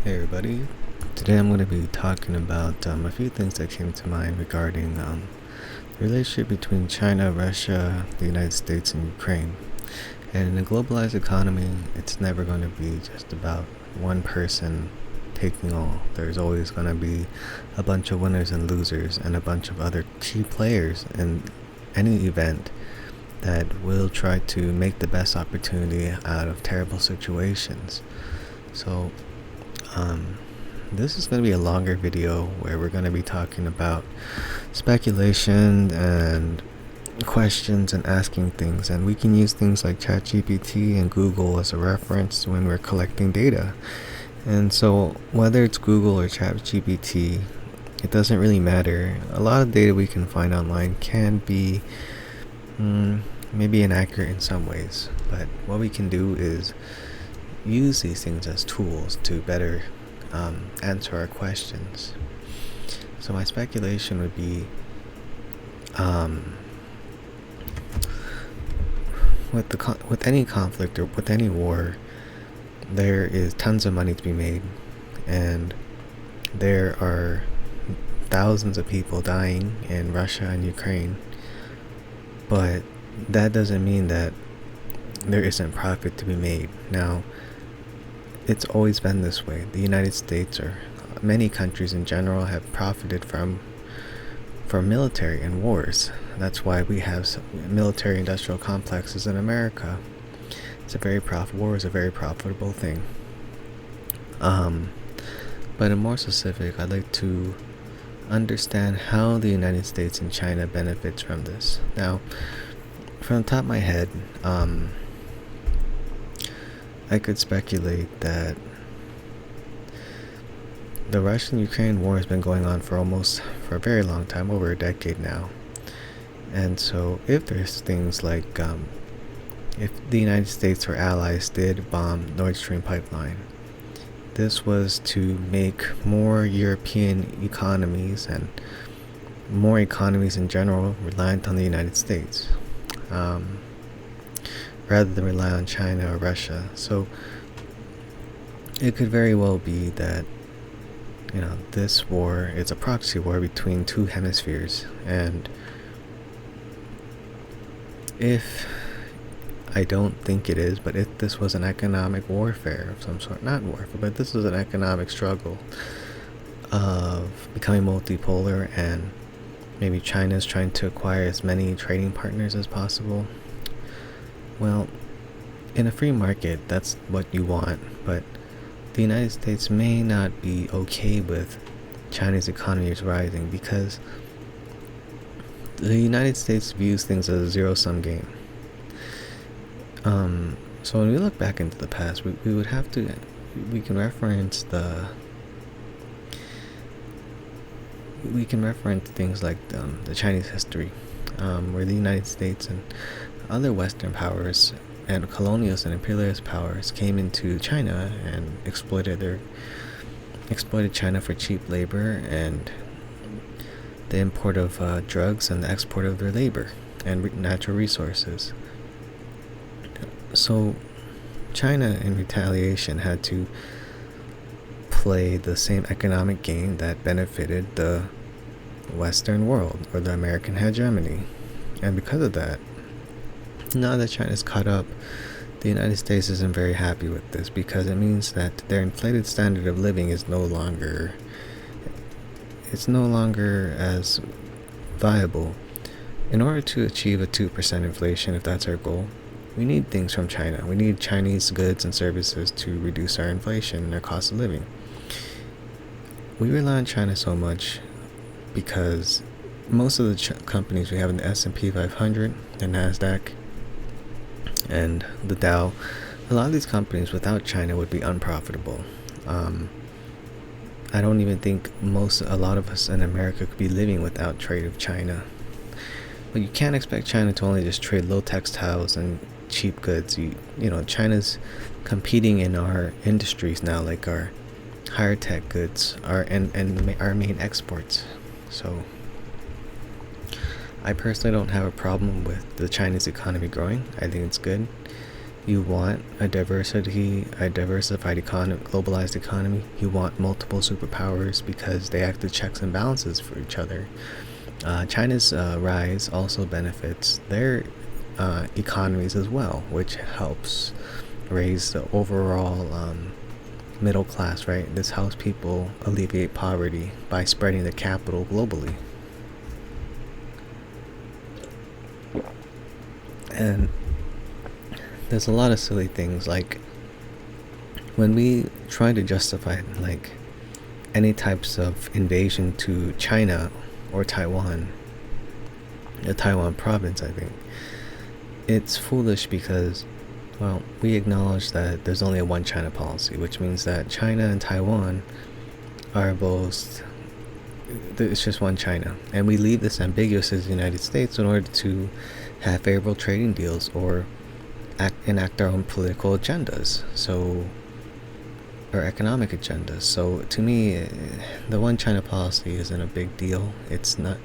Hey everybody, today I'm going to be talking about a few things that came to mind regarding the relationship between China, Russia, the United States, and Ukraine. And in a globalized economy, it's never going to be just about one person taking all. There's always going to be a bunch of winners and losers and a bunch of other key players in any event that will try to make the best opportunity out of terrible situations. So, this is going to be a longer video where we're going to be talking about speculation and questions and asking things, and we can use things like ChatGPT and Google as a reference when we're collecting data. And so whether it's Google or ChatGPT, it doesn't really matter. A lot of data we can find online can be maybe inaccurate in some ways, but what we can do is use these things as tools to better answer our questions. So my speculation would be, with any conflict or with any war, there is tons of money to be made, and there are thousands of people dying in Russia and Ukraine, but that doesn't mean that there isn't profit to be made. Now, it's always been this way. The United States, or many countries in general, have profited from military and wars. That's why we have military industrial complexes in America. War is a very profitable thing. But in more specific, I'd like to understand how the United States and China benefits from this. Now, from the top of my head, I could speculate that the Russian-Ukraine war has been going on for a very long time, over a decade now. And so if there's things like, if the United States or allies did bomb Nord Stream pipeline, this was to make more European economies and more economies in general reliant on the United States, rather than rely on China or Russia. So it could very well be that, this war is a proxy war between two hemispheres. And if, I don't think it is, but if this was an economic warfare of some sort, not warfare, but this was an economic struggle of becoming multipolar, and maybe China is trying to acquire as many trading partners as possible. Well, in a free market, that's what you want, but the United States may not be okay with China's economy is rising, because the United States views things as a zero-sum game. So when we look back into the past, we can reference things like the Chinese history, where the United States and other Western powers and colonialist and imperialist powers came into China and exploited China for cheap labor and the import of drugs and the export of their labor and natural resources. So China, in retaliation, had to play the same economic game that benefited the Western world, or the American hegemony. And because of that, now that China's caught up, the United States isn't very happy with this, because it means that their inflated standard of living is no longer as viable. In order to achieve a 2% inflation, if that's our goal, we need things from China. We need Chinese goods and services to reduce our inflation and our cost of living. We rely on China so much because most of the companies we have in the S&P 500, the NASDAQ, and the Dow, a lot of these companies without China would be unprofitable. I don't even think a lot of us in America could be living without trade with China. But you can't expect China to only just trade low textiles and cheap goods. China's competing in our industries now, like our higher tech goods, and our main exports. So I personally don't have a problem with the Chinese economy growing. I think it's good. You want a diversified globalized economy. You want multiple superpowers because they act as checks and balances for each other. China's rise also benefits their economies as well, which helps raise the overall middle class, right? This helps people alleviate poverty by spreading the capital globally. And there's a lot of silly things, like when we try to justify like any types of invasion to China or Taiwan, the Taiwan province, I think it's foolish because, well, we acknowledge that there's only a one China policy, which means that China and Taiwan are both, it's just one China, and we leave this ambiguous as the United States in order to have favorable trading deals or enact our own political agendas, or economic agendas. So to me, the one China policy isn't a big deal. It's not.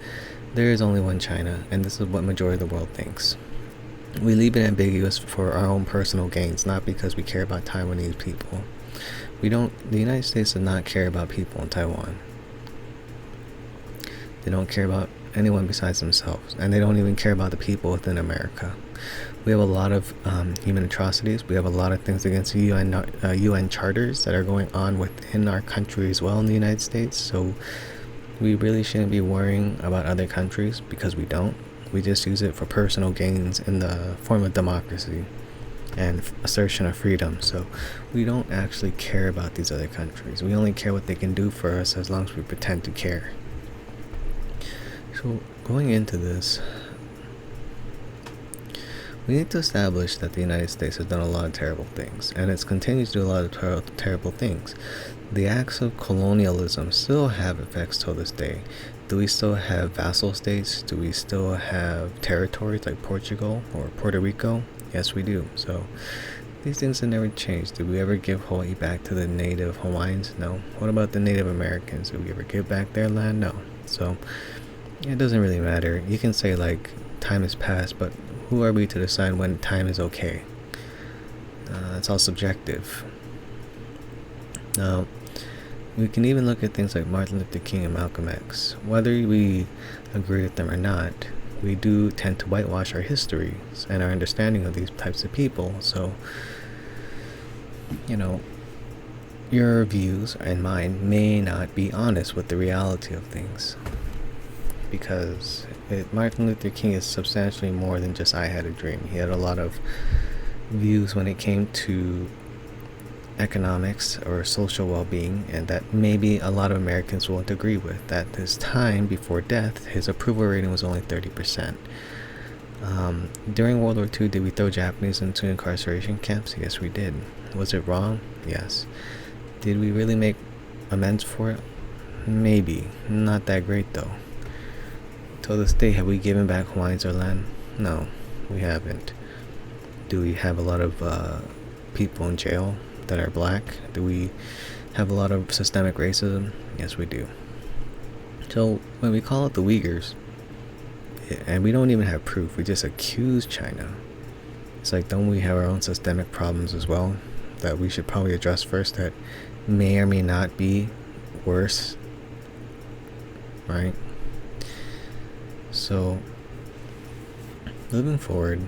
There is only one China, and this is what majority of the world thinks. We leave it ambiguous for our own personal gains, not because we care about Taiwanese people. We don't. The United States does not care about people in Taiwan. They don't care about anyone besides themselves, and they don't even care about the people within America. We have a lot of human atrocities. We have a lot of things against the UN charters that are going on within our country as well in the United States. So we really shouldn't be worrying about other countries because we don't. We just use it for personal gains in the form of democracy and assertion of freedom. So we don't actually care about these other countries. We only care what they can do for us as long as we pretend to care. So going into this, we need to establish that the United States has done a lot of terrible things, and it continues to do a lot of terrible things. The acts of colonialism still have effects till this day. Do we still have vassal states? Do we still have territories like Portugal or Puerto Rico? Yes, we do. So these things have never changed. Did we ever give Hawaii back to the native Hawaiians? No. What about the Native Americans? Did we ever give back their land? No. So it doesn't really matter. You can say like time has passed, but who are we to decide when time is okay? It's all subjective. Now, we can even look at things like Martin Luther King and Malcolm X. Whether we agree with them or not, we do tend to whitewash our histories and our understanding of these types of people. So, your views and mine may not be honest with the reality of things. Because Martin Luther King is substantially more than just I had a dream. He had a lot of views when it came to economics or social well-being, and that maybe a lot of Americans won't agree with. At this time, before death, his approval rating was only 30%. During World War II, did we throw Japanese into incarceration camps? Yes, we did. Was it wrong? Yes. Did we really make amends for it? Maybe. Not that great, though. To this day, have we given back Hawaiians their land? No, we haven't. Do we have a lot of people in jail that are black? Do we have a lot of systemic racism? Yes, we do. So when we call it the Uyghurs, and we don't even have proof, we just accuse China. It's like, don't we have our own systemic problems as well that we should probably address first, that may or may not be worse, right? So, moving forward,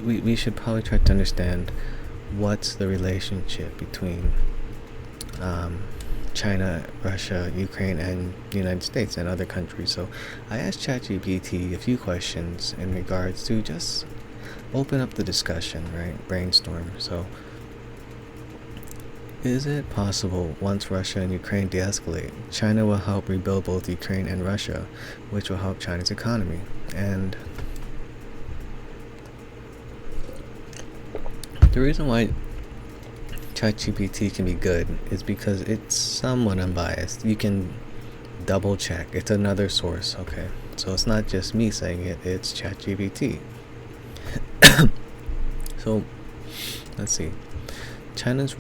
we should probably try to understand what's the relationship between China, Russia, Ukraine, and the United States and other countries. So I asked ChatGPT a few questions in regards to just open up the discussion, right? Brainstorm. So, is it possible once Russia and Ukraine de-escalate, China will help rebuild both Ukraine and Russia, which will help China's economy? And the reason why ChatGPT can be good is because it's somewhat unbiased. You can double check. It's another source, okay? So it's not just me saying it, it's ChatGPT. So, let's see. China's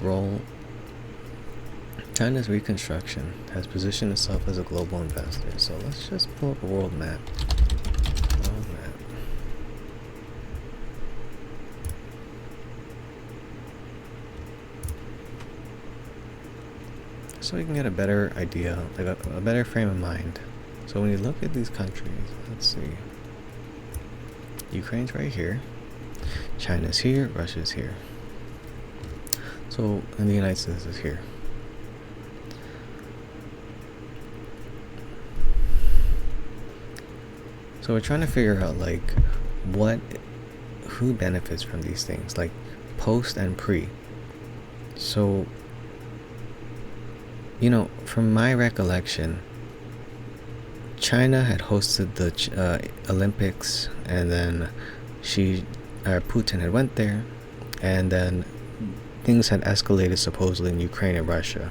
reconstruction has positioned itself as a global investor. So let's just pull up a world map. so we can get a better idea, like a better frame of mind. So when you look at these countries, let's see. Ukraine's right here. China's here. Russia's here. So, and the United States is here. So we're trying to figure out, like, who benefits from these things, like post and pre. So, from my recollection, China had hosted the Olympics, and then Putin had went there, and then things had escalated supposedly in Ukraine and Russia.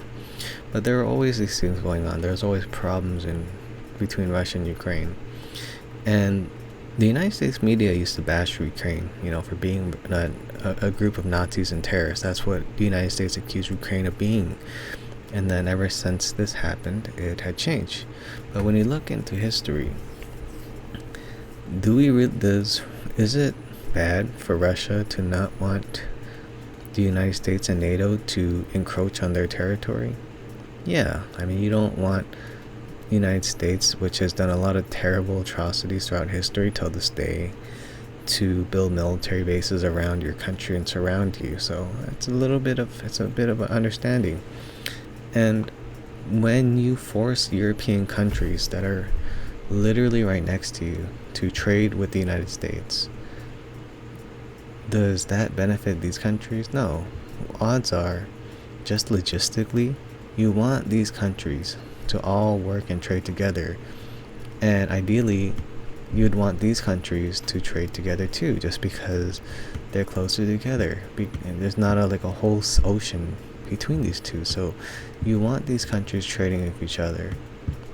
But there were always these things going on. There was always problems between Russia and Ukraine. And the United States media used to bash Ukraine, for being a group of Nazis and terrorists. That's what the United States accused Ukraine of being. And then ever since this happened, it had changed. But when you look into history, is it bad for Russia to not want the United States and NATO to encroach on their territory? Yeah, you don't want the United States, which has done a lot of terrible atrocities throughout history till this day, to build military bases around your country and surround you. So it's a bit of an understanding. And when you force European countries that are literally right next to you to trade with the United States, does that benefit these countries? No. Odds are, just logistically, you want these countries to all work and trade together. And ideally, you'd want these countries to trade together too, just because they're closer together. And there's not a whole ocean between these two. So you want these countries trading with each other.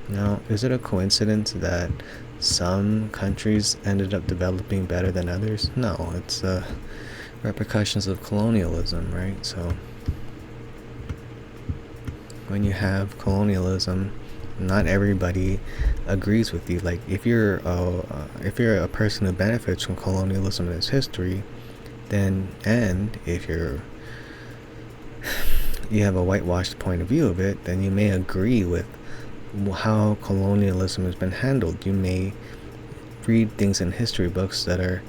Now, is it a coincidence that some countries ended up developing better than others? No, it's repercussions of colonialism, right? So when you have colonialism, not everybody agrees with you. Like, if you're a person who benefits from colonialism in its history, and if you have a whitewashed point of view of it, then you may agree with how colonialism has been handled. You may read things in history books that are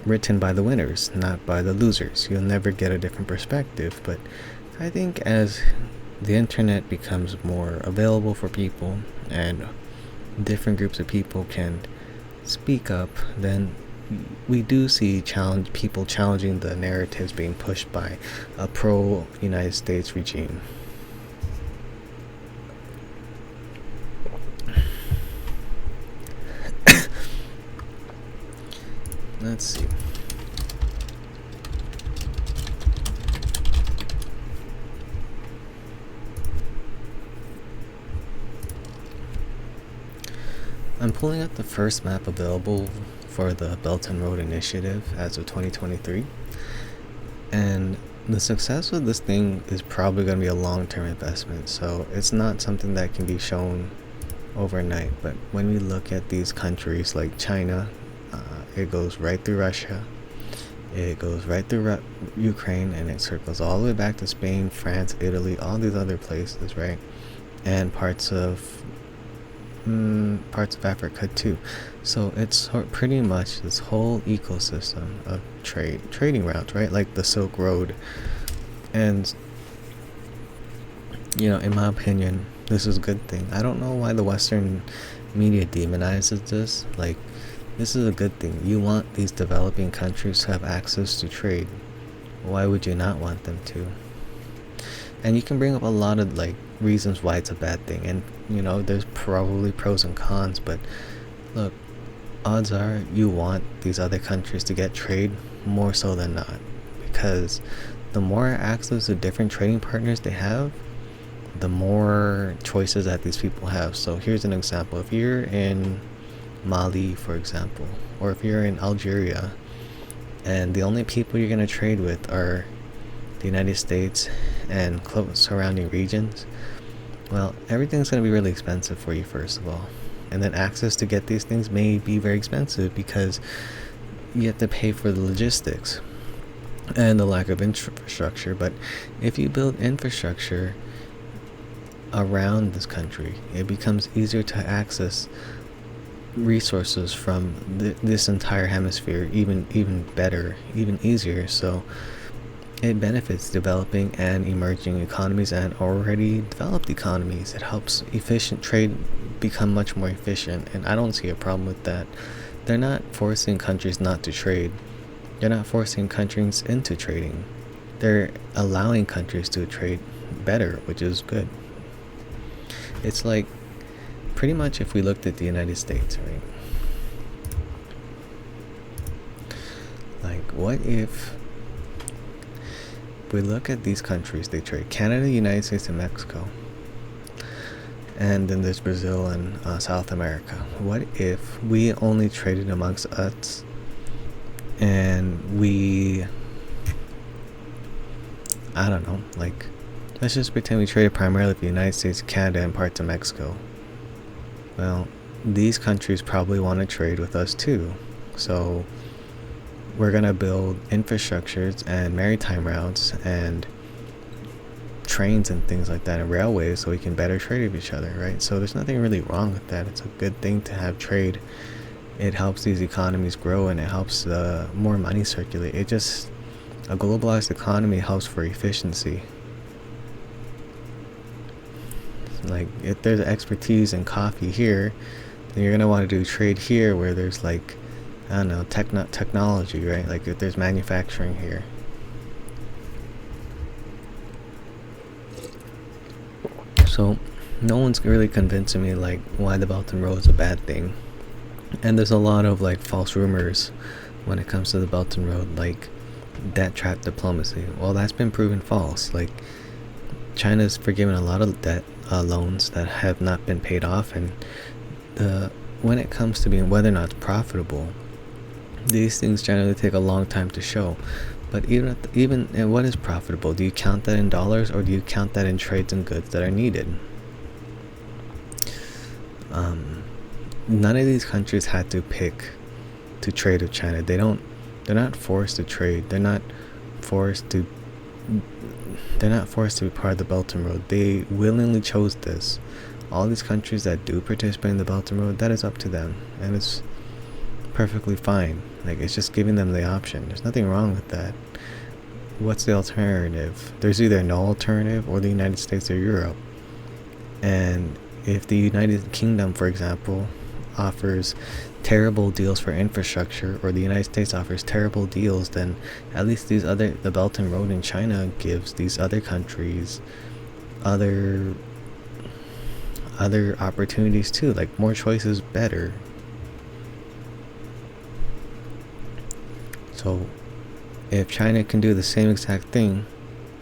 written by the winners, not by the losers. You'll never get a different perspective. But I think as the internet becomes more available for people and different groups of people can speak up, then we do see people challenging the narratives being pushed by a pro-United States regime. Let's see. I'm pulling up the first map available for the Belt and Road Initiative as of 2023. And the success of this thing is probably going to be a long-term investment. So it's not something that can be shown overnight. But when we look at these countries like China, it goes right through Russia, it goes right through Ukraine, and it circles all the way back to Spain, France, Italy, all these other places, right? And parts of Africa too. So it's pretty much this whole ecosystem of trading routes, right? Like the Silk Road. And in my opinion, this is a good thing. I don't know why the Western media demonizes this. Like, this is a good thing. You want these developing countries to have access to trade. Why would you not want them to? And you can bring up a lot of reasons why it's a bad thing, and there's probably pros and cons, but look, odds are you want these other countries to get trade more so than not, because the more access to different trading partners they have, the more choices that these people have. So here's an example. If you're in Mali, for example, or if you're in Algeria, and the only people you're going to trade with are the United States and close surrounding regions, well, everything's going to be really expensive for you, first of all. And then access to get these things may be very expensive because you have to pay for the logistics and the lack of infrastructure. But if you build infrastructure, around this country. It becomes easier to access resources from this entire hemisphere, even better, even easier. So it benefits developing and emerging economies and already developed economies. It helps efficient trade become much more efficient, and I don't see a problem with that. They're not forcing countries not to trade. They're not forcing countries into trading. They're allowing countries to trade better, which is good. It's like pretty much if we looked at the United States, right? Like, what if we look at these countries they trade? Canada, United States, and Mexico. And then there's Brazil and South America. What if we only traded amongst us and I don't know, like, let's just pretend we traded primarily with the United States, Canada, and parts of Mexico. Well, these countries probably want to trade with us too. So we're going to build infrastructures and maritime routes and trains and things like that and railways so we can better trade with each other, right? So there's nothing really wrong with that. It's a good thing to have trade. It helps these economies grow and it helps more money circulate. A globalized economy helps for efficiency. Like, if there's expertise in coffee here, then you're going to want to do trade here where there's, like, I don't know, technology, right? Like, if there's manufacturing here. So no one's really convincing me, like, why the Belt and Road is a bad thing. And there's a lot of, like, false rumors when it comes to the Belt and Road, like debt trap diplomacy. Well, that's been proven false. Like, China's forgiven a lot of debt loans that have not been paid off, and when it comes to being whether or not it's profitable, these things generally take a long time to show. But even and what is profitable? Do you count that in dollars, or do you count that in trades and goods that are needed? None of these countries had to pick to trade with China. They're not forced to trade. They're not forced to be part of the Belt and Road. They willingly chose this. All these countries that do participate in the Belt and Road, that is up to them, and it's perfectly fine. Like, it's just giving them the option. There's nothing wrong with that. What's the alternative? There's either no alternative, or the United States or Europe. And if the United Kingdom, for example, offers terrible deals for infrastructure, or the United States offers terrible deals, then at least the Belt and Road in China gives these other countries other opportunities too, like more choices, better. So if China can do the same exact thing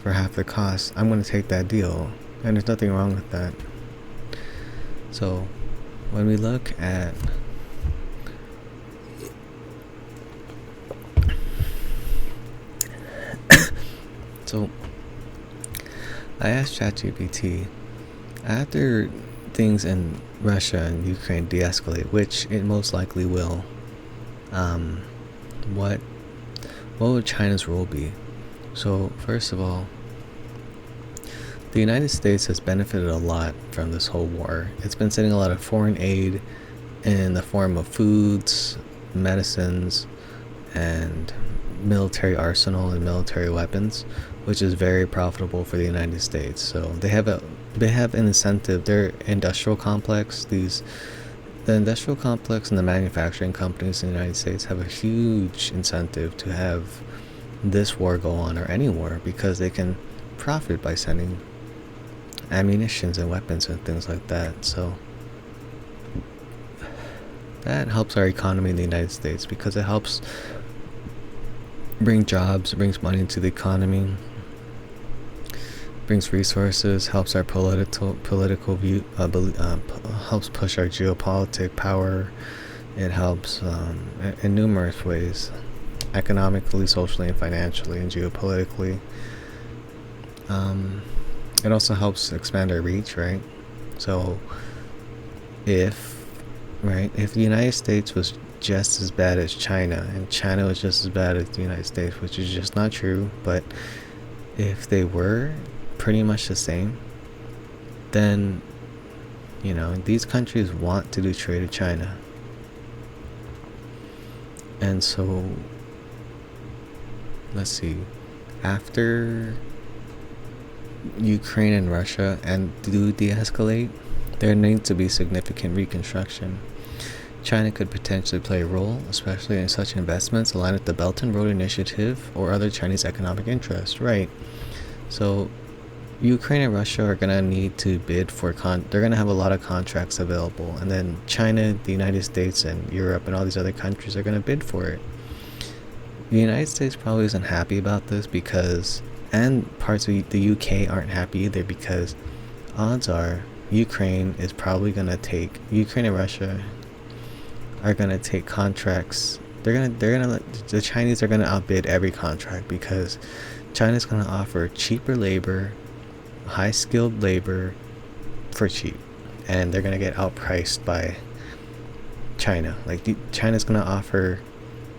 for half the cost, I'm going to take that deal, and there's nothing wrong with that. So when we look at so I asked ChatGPT, after things in Russia and Ukraine de-escalate, which it most likely will, what would China's role be? So first of all, the United States has benefited a lot from this whole war. It's been sending a lot of foreign aid in the form of foods, medicines, and military arsenal and military weapons, which is very profitable for the United States. So they have an incentive. Their industrial complex, the industrial complex and the manufacturing companies in the United States have a huge incentive to have this war go on, or any war, because they can profit by sending ammunitions and weapons and things like that. So that helps our economy in the United States, because it helps bring jobs, brings money into the economy, brings resources, helps our political view, helps push our geopolitical power. It helps in numerous ways, economically, socially, and financially, and geopolitically. It also helps expand our reach, right? So if the United States was just as bad as China, and China was just as bad as the United States, which is just not true, but if they were pretty much the same, then, these countries want to do trade with China. And so, let's see, after Ukraine and Russia and do de-escalate, there needs to be significant reconstruction. China could potentially play a role, especially in such investments aligned with the Belt and Road Initiative or other Chinese economic interests. Right. So Ukraine and Russia are going to need to bid for they're going to have a lot of contracts available, and then China, the United States, and Europe and all these other countries are going to bid for it. The United States probably isn't happy about this and parts of the UK aren't happy either, because odds are Ukraine and Russia are going to take contracts. The Chinese are going to outbid every contract, because China's going to offer cheaper labor, high skilled labor for cheap, and they're going to get outpriced by China. China's going to offer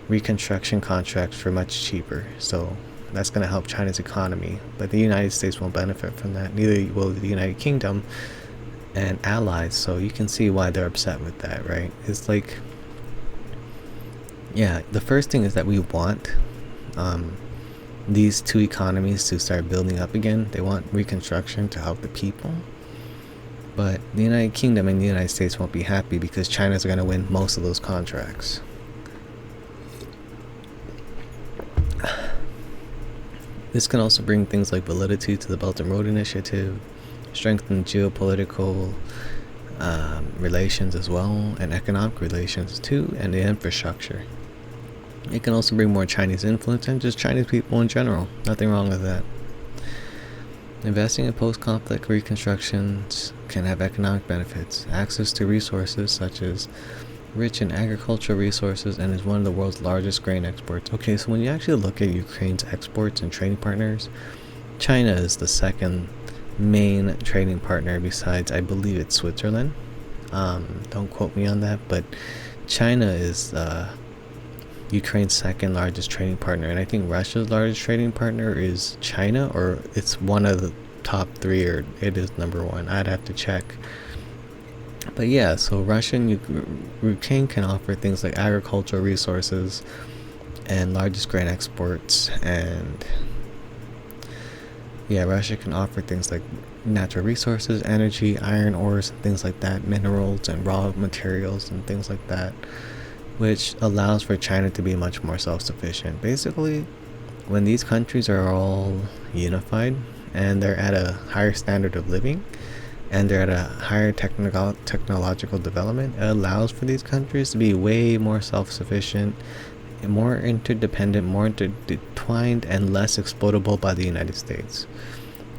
reconstruction contracts for much cheaper, so that's going to help China's economy, but the United States won't benefit from that. Neither will the United Kingdom and allies, so you can see why they're upset with that, right? It's the first thing is that we want these two economies to start building up again. They want reconstruction to help the people, but the United Kingdom and the United States won't be happy because China's going to win most of those contracts. This can also bring things like validity to the Belt and Road Initiative, strengthen geopolitical relations as well, and economic relations too, and the infrastructure. It can also bring more Chinese influence and just Chinese people in general. Nothing wrong with that. Investing in post-conflict reconstructions can have economic benefits. Access to resources such as rich in agricultural resources, and is one of the world's largest grain exports. Okay, so when you actually look at Ukraine's exports and trading partners, China is the second main trading partner besides, I believe it's Switzerland. Don't quote me on that, but China is Ukraine's second largest trading partner, and I think Russia's largest trading partner is China, or it's one of the top three, or it is number one. I'd have to check. But yeah, so Russia and Ukraine can offer things like agricultural resources and largest grain exports, and Russia can offer things like natural resources, energy, iron ores, and things like that, minerals and raw materials and things like that, which allows for China to be much more self-sufficient. Basically, when these countries are all unified and they're at a higher standard of living and they're at a higher technological development, it allows for these countries to be way more self-sufficient, more interdependent, more intertwined, and less exploitable by the United States,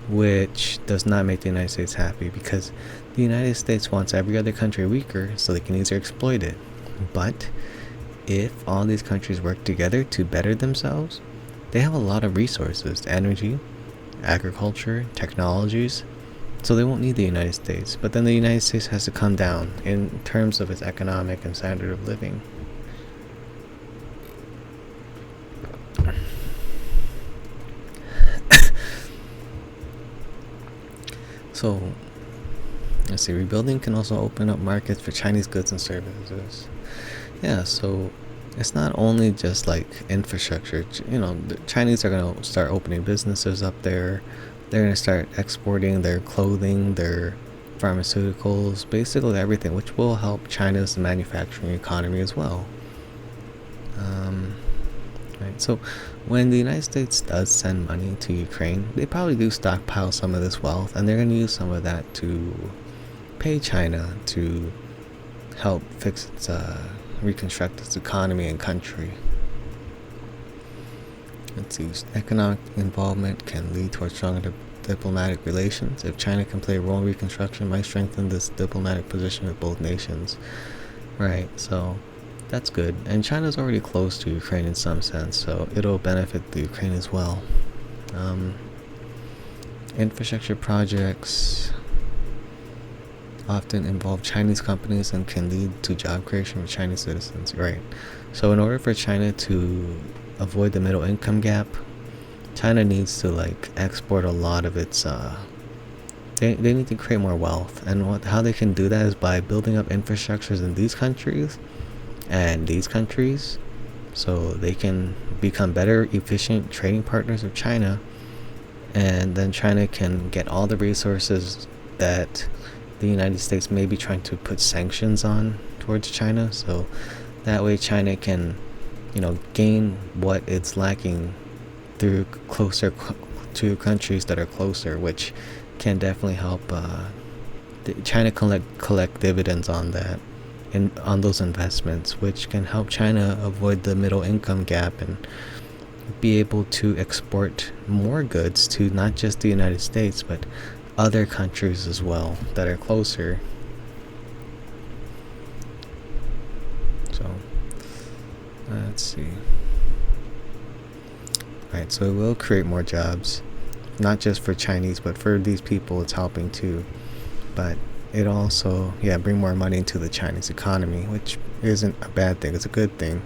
which does not make the United States happy, because the United States wants every other country weaker so they can easier exploit it. But if all these countries work together to better themselves, they have a lot of resources, energy, agriculture, technologies, so they won't need the United States. But then the United States has to come down in terms of its economic and standard of living. So, let's see, rebuilding can also open up markets for Chinese goods and services. Yeah, so it's not only just like infrastructure. The Chinese are going to start opening businesses up there. They're going to start exporting their clothing, their pharmaceuticals, basically everything, which will help China's manufacturing economy as well. Right. So when the United States does send money to Ukraine, they probably do stockpile some of this wealth, and they're going to use some of that to pay China to help fix its reconstruct its economy and country. Let's see, economic involvement can lead towards stronger diplomatic relations. If China can play a role in reconstruction, it might strengthen this diplomatic position with both nations. Right, so that's good. And China's already close to Ukraine in some sense, so it'll benefit the Ukraine as well. Infrastructure projects often involve Chinese companies and can lead to job creation for Chinese citizens. Right. So in order for China to avoid the middle income gap, China needs to export a lot of its They need to create more wealth, and how they can do that is by building up infrastructures in these countries and these countries, so they can become better, efficient trading partners of China, and then China can get all the resources that the United States may be trying to put sanctions on towards China. So that way China can, gain what it's lacking through closer to countries that are closer, which can definitely help China collect dividends on that, and on those investments, which can help China avoid the middle income gap and be able to export more goods to not just the United States but other countries as well that are closer. So let's see. Alright, so it will create more jobs, not just for Chinese, but for these people it's helping too. But it also, bring more money into the Chinese economy, which isn't a bad thing, it's a good thing.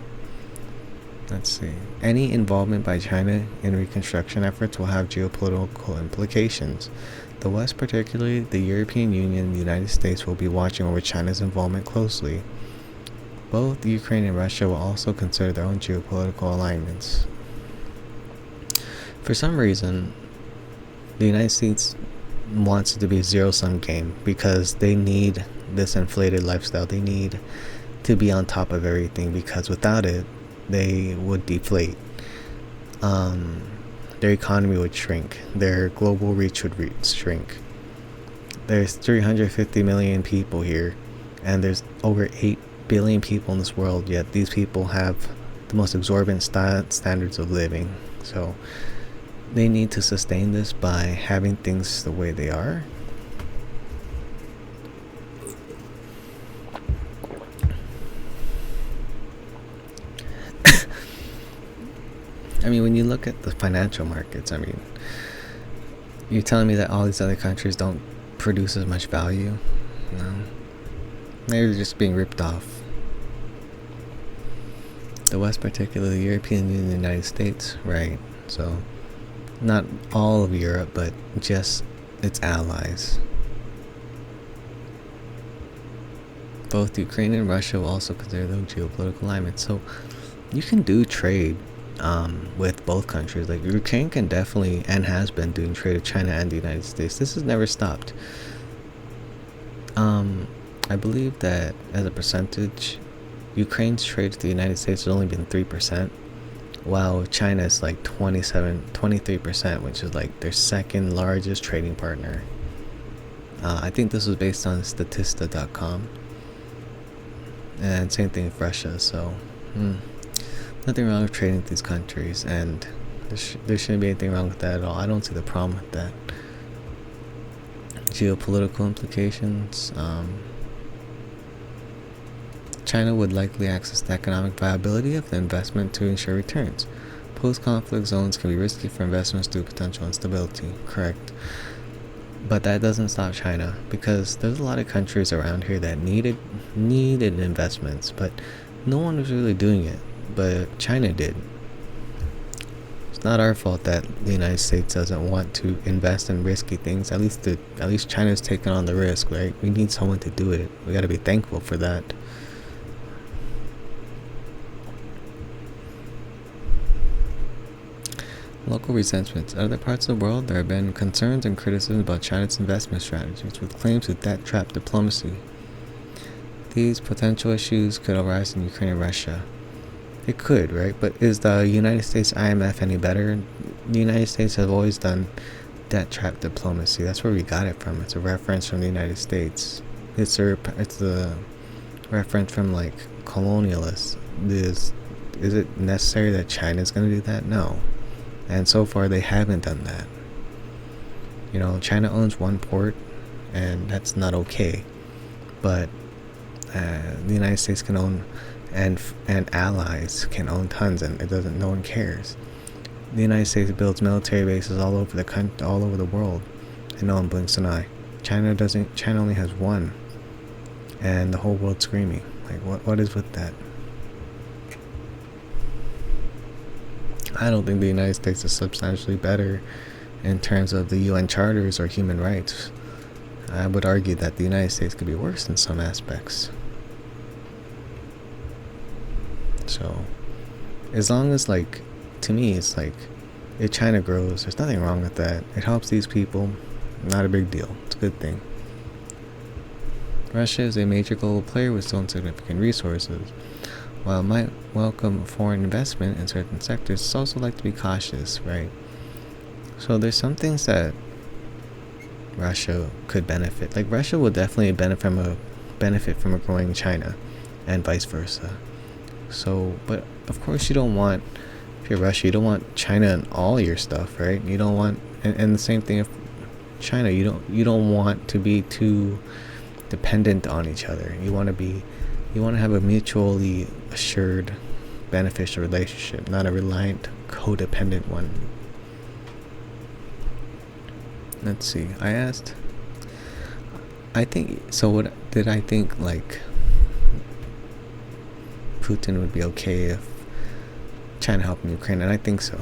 Let's see. Any involvement by China in reconstruction efforts will have geopolitical implications. The West, particularly the European Union and the United States, will be watching over China's involvement closely. Both Ukraine and Russia will also consider their own geopolitical alignments. For some reason, the United States wants it to be a zero-sum game because they need this inflated lifestyle. They need to be on top of everything, because without it, they would deflate. Their economy would shrink. Their global reach would shrink. There's 350 million people here, and there's over 8 billion people in this world, yet these people have the most exorbitant standards of living. So they need to sustain this by having things the way they are. I mean, when you look at the financial markets, you're telling me that all these other countries don't produce as much value? No. Maybe they're just being ripped off. The West, particularly the European Union and the United States, right? So, not all of Europe, but just its allies. Both Ukraine and Russia will also consider them geopolitical alignments. So, you can do trade with both countries. Like Ukraine can definitely and has been doing trade with China and the United States. This has never stopped. I believe that as a percentage, Ukraine's trade with the United States has only been 3%, while China is like 23%, which is like their second largest trading partner. I think this was based on Statista.com, and same thing with Russia. So nothing wrong with trading with these countries, and there shouldn't be anything wrong with that at all. I don't see the problem with that. Geopolitical implications. China would likely access the economic viability of the investment to ensure returns. Post-conflict zones can be risky for investments due to potential instability. Correct. But that doesn't stop China, because there's a lot of countries around here that needed investments, but no one was really doing it. But China did. It's not our fault that the United States doesn't want to invest in risky things. At least China's taking on the risk, right? We need someone to do it. We got to be thankful for that. Local resentments. In other parts of the world, there have been concerns and criticisms about China's investment strategies, with claims of debt trap diplomacy. These potential issues could arise in Ukraine and Russia. It could, right? But is the United States IMF any better? The United States has always done debt trap diplomacy. That's where we got it from. It's a reference from the United States. It's a reference from like colonialists. Is it necessary that China's going to do that? No. And so far they haven't done that. China owns one port, and that's not okay. But the United States can own, and allies can own tons, and no one cares. The United States builds military bases all over the world, and no one blinks an eye. China doesn't. China only has one, and the whole world's screaming. Like, what is with that? I don't think the United States is substantially better in terms of the UN charters or human rights. I would argue that the United States could be worse in some aspects. So, as long as, like, to me, it's like, if China grows, there's nothing wrong with that. It helps these people, not a big deal. It's a good thing. Russia is a major global player with still insignificant resources. While it might welcome foreign investment in certain sectors, it's also like to be cautious, right? So there's some things that Russia could benefit. Like, Russia will definitely benefit from a growing China, and vice versa. So, but of course you don't want, if you're Russia, you don't want China in all your stuff, right? You don't want, and the same thing if China, you don't want to be too dependent on each other. You want to have a mutually assured, beneficial relationship, not a reliant, codependent one. Let's see. What did I think, like, Putin would be okay if China helped Ukraine? And I think so.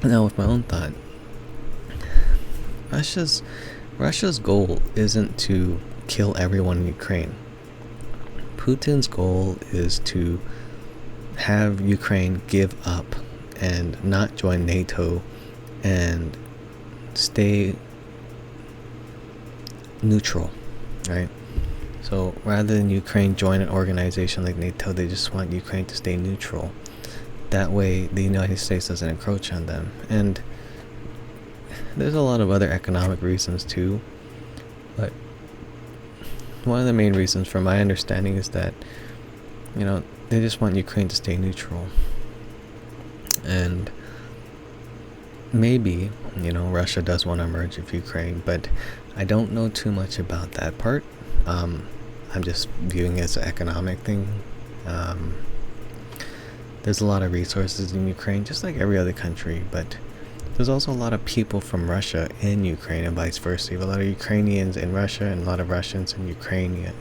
Now, with my own thought, Russia's goal isn't to kill everyone in Ukraine. Putin's goal is to have Ukraine give up and not join NATO and stay neutral, right? So rather than Ukraine join an organization like NATO, they just want Ukraine to stay neutral. That way the United States doesn't encroach on them. And there's a lot of other economic reasons too, but one of the main reasons, from my understanding, is that, they just want Ukraine to stay neutral. And maybe, Russia does want to merge with Ukraine, but I don't know too much about that part. I'm just viewing it as an economic thing. There's a lot of resources in Ukraine, just like every other country, but there's also a lot of people from Russia in Ukraine and vice versa. You have a lot of Ukrainians in Russia and a lot of Russians in Ukraine.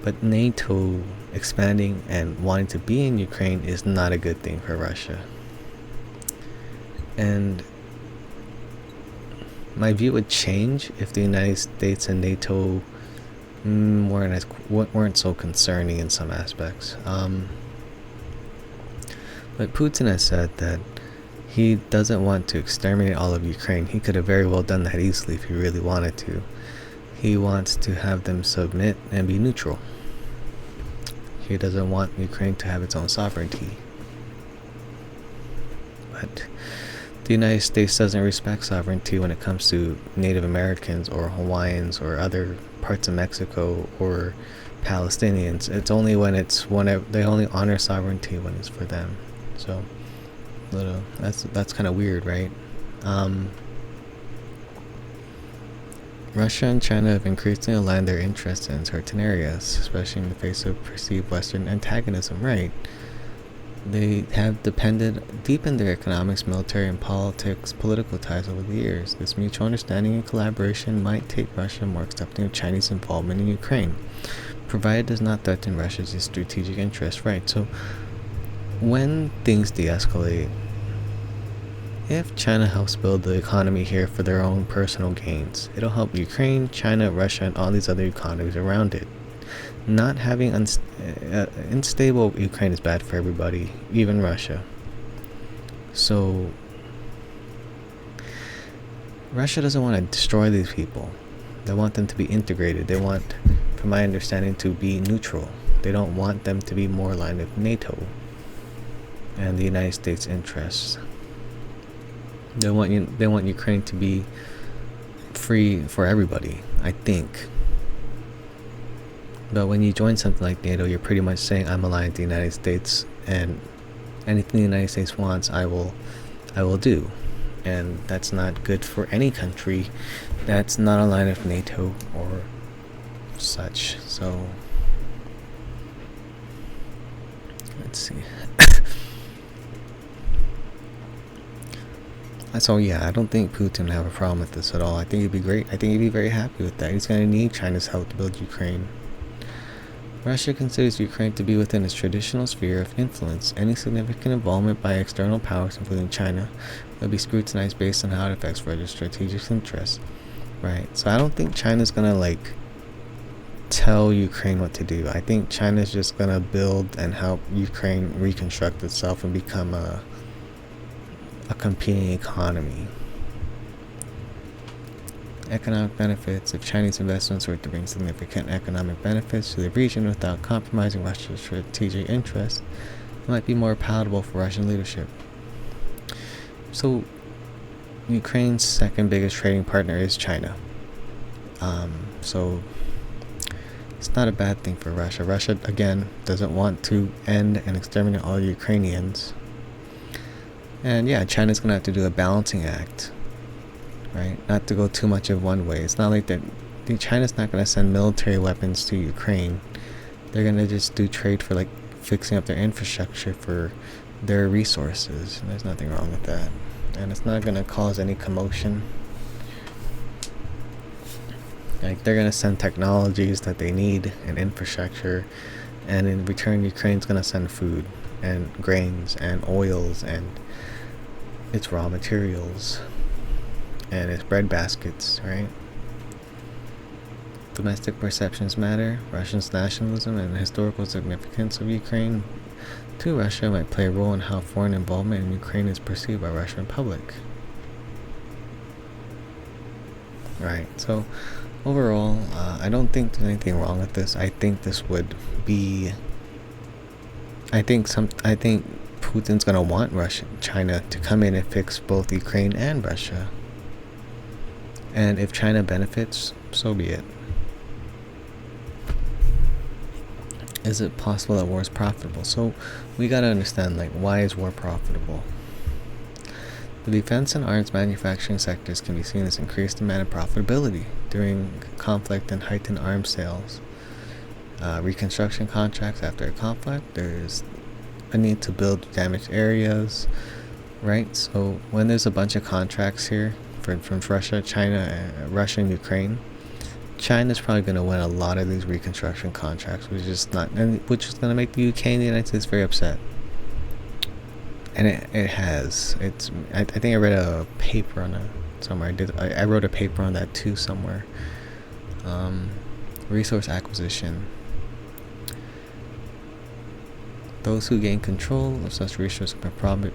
But NATO expanding and wanting to be in Ukraine is not a good thing for Russia. And my view would change if the United States and NATO weren't so concerning in some aspects. But Putin has said that he doesn't want to exterminate all of Ukraine. He could have very well done that easily if he really wanted to. He wants to have them submit and be neutral. He doesn't want Ukraine to have its own sovereignty. But the United States doesn't respect sovereignty when it comes to Native Americans or Hawaiians or other parts of Mexico or Palestinians. It's only whenever they only honor sovereignty when it's for them. So that's kind of weird, right? Russia and China have increasingly aligned their interests in certain areas, especially in the face of perceived Western antagonism, right? They have deepened their economics, military, and political ties over the years. This mutual understanding and collaboration might take Russia more accepting of Chinese involvement in Ukraine, provided it does not threaten Russia's strategic interests, right? So when things de-escalate, if China helps build the economy here for their own personal gains, it'll help Ukraine, China, Russia, and all these other economies around it. Not having unstable Ukraine is bad for everybody, even Russia. So Russia doesn't want to destroy these people. They want them to be integrated. They want, from my understanding, to be neutral. They don't want them to be more aligned with NATO and the United States interests. They want Ukraine to be free for everybody, I think. But when you join something like NATO, you're pretty much saying, I'm aligned with the United States, and anything the United States wants, I will do. And that's not good for any country that's not aligned with NATO or such. So let's see. So yeah, I don't think Putin would have a problem with this at all. I think he'd be great. I think he'd be very happy with that. He's going to need China's help to build Ukraine. Russia considers Ukraine to be within its traditional sphere of influence. Any significant involvement by external powers, including China, will be scrutinized based on how it affects Russia's strategic interests. Right. So I don't think China's gonna tell Ukraine what to do. I think China's just gonna build and help Ukraine reconstruct itself and become a competing economy. Economic benefits. If Chinese investments were to bring significant economic benefits to the region without compromising Russia's strategic interests, it might be more palatable for Russian leadership. So, Ukraine's second biggest trading partner is China. So, it's not a bad thing for Russia. Russia, again, doesn't want to end and exterminate all Ukrainians. And yeah, China's going to have to do a balancing act. Right? Not to go too much of one way. It's not like that. China's not going to send military weapons to Ukraine. They're going to just do trade for fixing up their infrastructure for their resources. And there's nothing wrong with that. And it's not going to cause any commotion. They're going to send technologies that they need and infrastructure. And in return, Ukraine's going to send food and grains and oils and its raw materials. And its bread baskets, right? Domestic perceptions matter. Russia's nationalism and the historical significance of Ukraine to Russia might play a role in how foreign involvement in Ukraine is perceived by Russian public. Right. So, overall, I don't think there's anything wrong with this. I think this would be. I think Putin's gonna want China to come in and fix both Ukraine and Russia. And if China benefits, so be it. Is it possible that war is profitable? So we gotta understand, why is war profitable? The defense and arms manufacturing sectors can be seen as increased demand and profitability during conflict and heightened arms sales. Reconstruction contracts after a conflict, there's a need to build damaged areas, right? So when there's a bunch of contracts here, from Russia, China, Russia, and Ukraine, China's probably going to win a lot of these reconstruction contracts, which is going to make the UK and the United States very upset. And it has. I think I read a paper on that somewhere. I wrote a paper on that too somewhere. Resource acquisition. Those who gain control of such resources can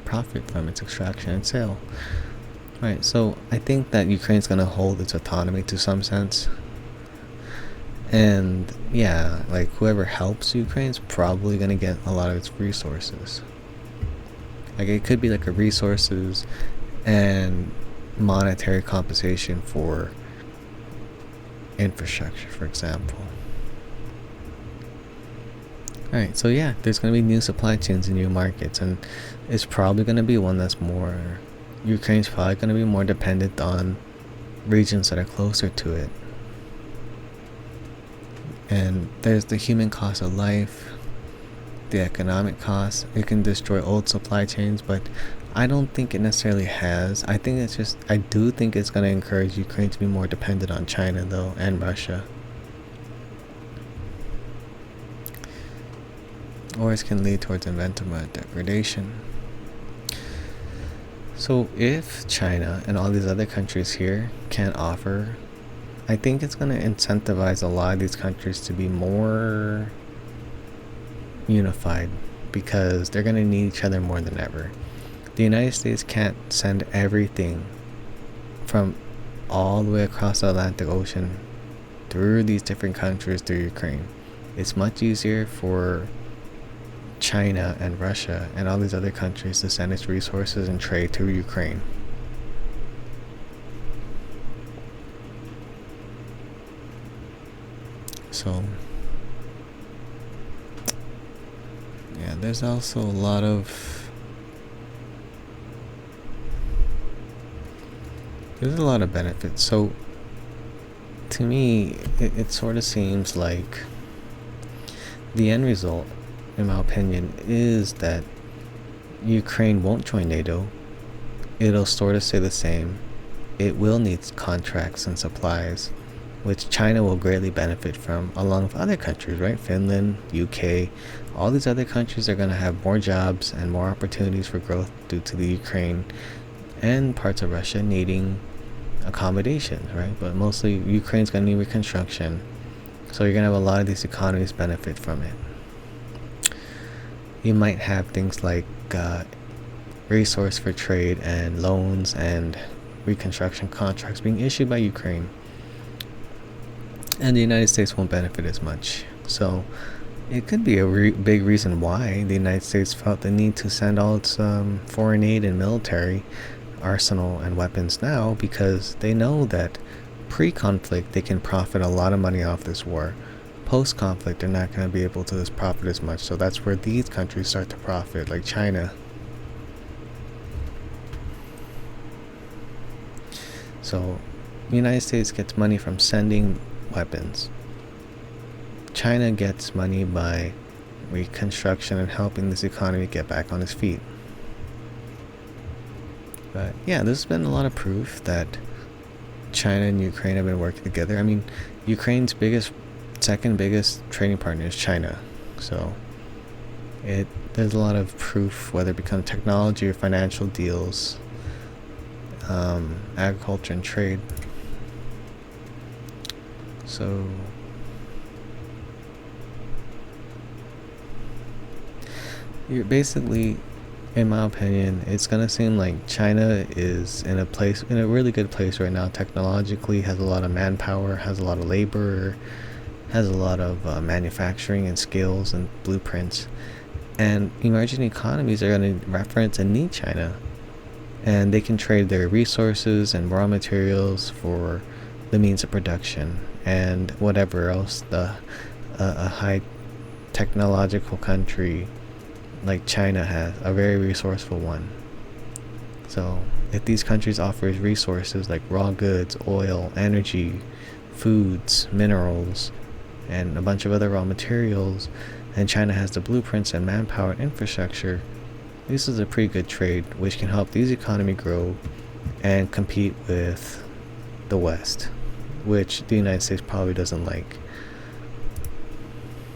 profit from its extraction and sale. Right, so I think that Ukraine's going to hold its autonomy to some sense. And yeah, whoever helps Ukraine's probably going to get a lot of its resources. It could be a resources and monetary compensation for infrastructure, for example. Alright, so yeah, there's going to be new supply chains and new markets, and it's probably going to be one that's more... Ukraine's probably going to be more dependent on regions that are closer to it. And there's the human cost of life, the economic cost. It can destroy old supply chains, but I don't think it necessarily has. I do think it's going to encourage Ukraine to be more dependent on China, though, and Russia. Or it can lead towards inventive degradation. So if China and all these other countries here can't offer, I think it's going to incentivize a lot of these countries to be more unified, because they're going to need each other more than ever. The United States can't send everything from all the way across the Atlantic Ocean through these different countries through Ukraine. It's much easier for China and Russia and all these other countries to send its resources and trade to Ukraine. So yeah, there's also a lot of benefits. So to me, it sort of seems like the end result, in my opinion, is that Ukraine won't join NATO. It'll sort of stay the same. It will need contracts and supplies which China will greatly benefit from, along with other countries, right? Finland, UK, all these other countries are going to have more jobs and more opportunities for growth due to the Ukraine and parts of Russia needing accommodations, right? But mostly Ukraine's going to need reconstruction. So you're going to have a lot of these economies benefit from it. You might have things like resource for trade and loans and reconstruction contracts being issued by Ukraine. And the United States won't benefit as much. So it could be a big reason why the United States felt the need to send all its foreign aid and military arsenal and weapons now, because they know that pre-conflict they can profit a lot of money off this war. Post-conflict they're not going to be able to profit as much. So that's where these countries start to profit, like China. So the United States gets money from sending weapons. China gets money by reconstruction and helping this economy get back on its feet. But yeah, there's been a lot of proof that China and Ukraine have been working together. I mean, Ukraine's second biggest trading partner is China. So there's a lot of proof, whether it becomes technology or financial deals, agriculture and trade. So you're basically, in my opinion, it's gonna seem like China is in a really good place right now. Technologically, has a lot of manpower, has a lot of labor, has a lot of manufacturing and skills and blueprints. And emerging economies are gonna reference and need China, and they can trade their resources and raw materials for the means of production and whatever else a high technological country like China has, a very resourceful one. So if these countries offer resources like raw goods, oil, energy, foods, minerals, and a bunch of other raw materials, and China has the blueprints and manpower and infrastructure, this is a pretty good trade which can help these economies grow and compete with the West, which the United States probably doesn't like.